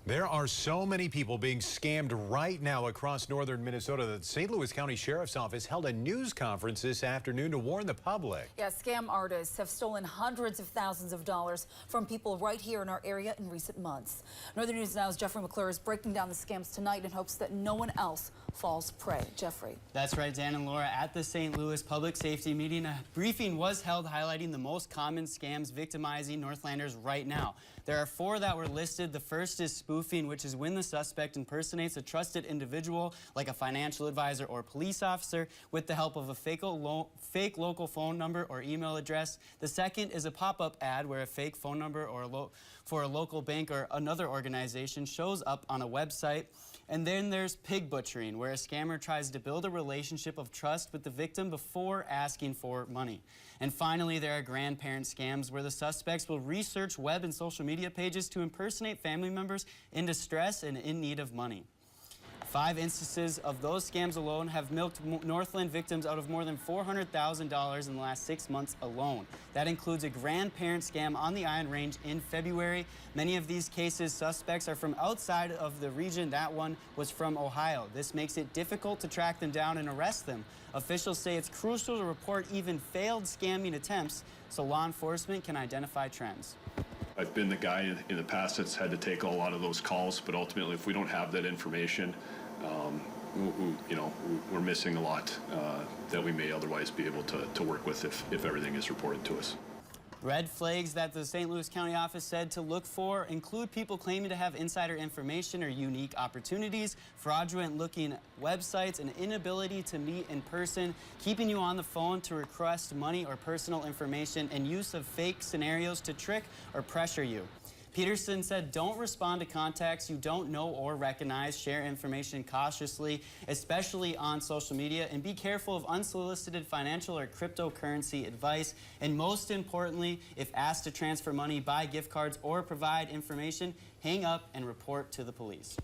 There are so many people being scammed right now across northern Minnesota that the St. Louis County Sheriff's Office held a news conference this afternoon to warn the public. Yeah, scam artists have stolen hundreds of thousands of dollars from people right here in our area in recent months. Northern News Now's Jeffrey McClure is breaking down the scams tonight in hopes that no one else falls prey. Jeffrey. That's right, Dan and Laura. At the St. Louis Public Safety meeting, a briefing was held highlighting the most common scams victimizing Northlanders right now. There are 4 that were listed. The first is spoofing, which is when the suspect impersonates a trusted individual like a financial advisor or police officer with the help of a fake local phone number or email address. The second is a pop-up ad where a fake phone number or for a local bank or another organization shows up on a website. And then there's pig butchering, where a scammer tries to build a relationship of trust with the victim before asking for money. And finally, there are grandparent scams, where the suspects will research web and social media pages to impersonate family members in distress and in need of money. 5 instances of those scams alone have milked Northland victims out of more than $400,000 in the last 6 months alone. That includes a grandparent scam on the Iron Range in February. Many of these cases, suspects are from outside of the region. That one was from Ohio. This makes it difficult to track them down and arrest them. Officials say it's crucial to report even failed scamming attempts so law enforcement can identify trends. I've been the guy in the past that's had to take a lot of those calls, but ultimately, if we don't have that information, we're missing a lot that we may otherwise be able to work with if everything is reported to us. Red flags that the St. Louis County office said to look for include people claiming to have insider information or unique opportunities, fraudulent-looking websites, an inability to meet in person, keeping you on the phone to request money or personal information, and use of fake scenarios to trick or pressure you. Peterson said, don't respond to contacts you don't know or recognize. Share information cautiously, especially on social media, and be careful of unsolicited financial or cryptocurrency advice. And most importantly, if asked to transfer money, buy gift cards, or provide information, hang up and report to the police.